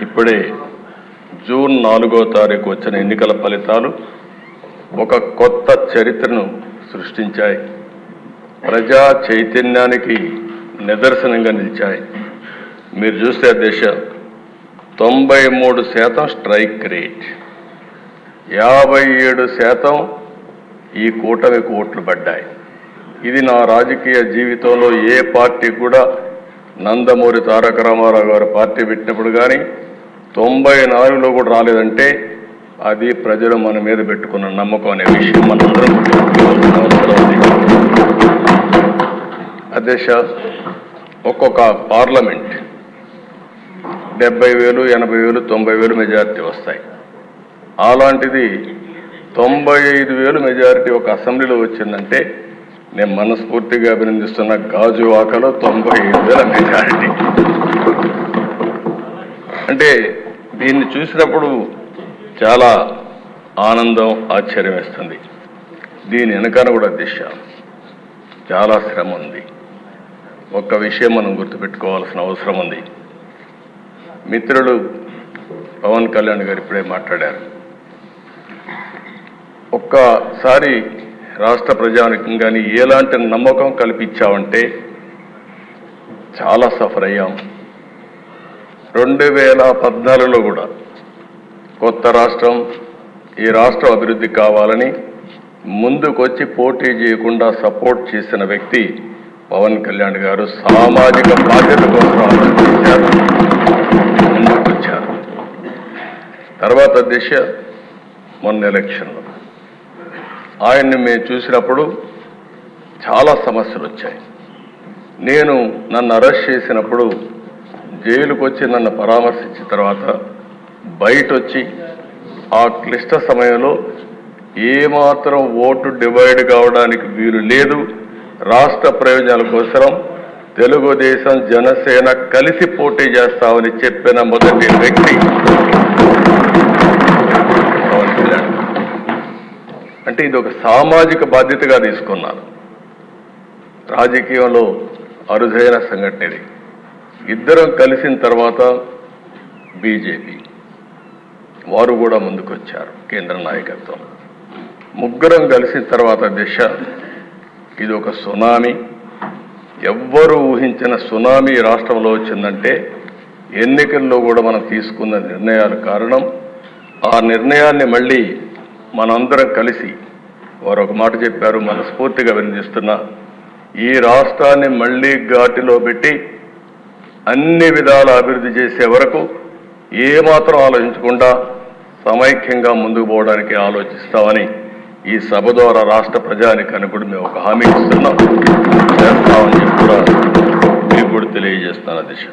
ఇప్పుడే జూన్ 4వ తారీఖు వచ్చిన ఎన్నికల ఫలితాలు ఒక కొత్త చరిత్రను సృష్టించాయి. ప్రజా చైతన్యానికి నిదర్శనంగా నిలిచాయి. మీరు చూస్తే దేశ 93% స్ట్రైక్ రేట్, 57% ఈ కూటమికి ఓట్లు పడ్డాయి. ఇది నా రాజకీయ జీవితంలో ఏ పార్టీ కూడా, నందమూరి తారక రామారావు గారు పార్టీ పెట్టినప్పుడు కానీ 94లో కూడా రాలేదంటే అది ప్రజలు మన మీద పెట్టుకున్న నమ్మకం అనే విషయం మనందరం గుర్తుంచుకోవాల్సిన అవసరం ఉంది. అధ్యక్ష, ఒక్కొక్క పార్లమెంట్ 70,000, 80,000, 90,000 మెజారిటీ వస్తాయి. అలాంటిది 95,000 మెజారిటీ ఒక అసెంబ్లీలో వచ్చిందంటే నేను మనస్ఫూర్తిగా అభినందిస్తున్న. గాజువాకలో 95,000 మెజారిటీ అంటే దీన్ని చూసినప్పుడు చాలా ఆనందం, ఆశ్చర్యం వేస్తుంది. దీని వెనకాల కూడా దిశ చాలా శ్రమ ఉంది. ఒక్క విషయం మనం గుర్తుపెట్టుకోవాల్సిన అవసరం ఉంది. మిత్రులు పవన్ కళ్యాణ్ గారు ఇప్పుడే మాట్లాడారు. ఒక్కసారి రాష్ట్ర ప్రజానికి కానీ ఎలాంటి నమ్మకం కల్పించామంటే చాలా సఫర్ అయ్యాం. 2014లో కూడా కొత్త రాష్ట్రం, ఈ రాష్ట్రం అభివృద్ధి కావాలని ముందుకొచ్చి పోటీ చేయకుండా సపోర్ట్ చేసిన వ్యక్తి పవన్ కళ్యాణ్ గారు. సామాజిక బాధ్యత కోసం ఆలోచించారు, ముందుకొచ్చారు. తర్వాత దిశ మొన్న ఎలక్షన్లో ఆయన్ని మేము చూసినప్పుడు చాలా సమస్యలు వచ్చాయి. నన్ను అరెస్ట్ చేసినప్పుడు జైలుకు వచ్చి నన్ను పరామర్శించిన తర్వాత బయట వచ్చి ఆ క్లిష్ట సమయంలో ఏమాత్రం ఓటు డివైడ్ కావడానికి వీలు లేదు, రాష్ట్ర ప్రయోజనాల కోసం తెలుగుదేశం జనసేన కలిసి పోటీ చేస్తామని చెప్పిన మొదటి వ్యక్తి పవన్ కళ్యాణ్. అంటే ఇది ఒక సామాజిక బాధ్యతగా తీసుకున్నారు. రాజకీయంలో అరుదైన సంఘటన ఇది. ఇద్దరం కలిసిన తర్వాత బీజేపీ వారు కూడా ముందుకొచ్చారు, కేంద్ర నాయకత్వం. ముగ్గురం కలిసిన తర్వాత దిశ ఇది ఒక సునామీ. ఎవ్వరూ ఊహించిన సునామీ రాష్ట్రంలో వచ్చిందంటే ఎన్నికల్లో కూడా మనం తీసుకున్న నిర్ణయాలు కారణం. ఆ నిర్ణయాన్ని మళ్ళీ మనందరం కలిసి వారు ఒక మాట చెప్పారు, మనస్ఫూర్తిగా అభినందిస్తున్నా. ఈ రాష్ట్రాన్ని మళ్ళీ ఘాటిలో పెట్టి అన్ని విధాల అభివృద్ధి చేసే వరకు ఏమాత్రం ఆలోచించకుండా సమైక్యంగా ముందుకు పోవడానికి ఆలోచిస్తామని ఈ సభ ద్వారా రాష్ట్ర ప్రజానికానికి కూడా మేము ఒక హామీ ఇస్తున్నాం, చేస్తామని చెప్పి కూడా మీకు కూడా తెలియజేస్తాను అధ్యక్ష.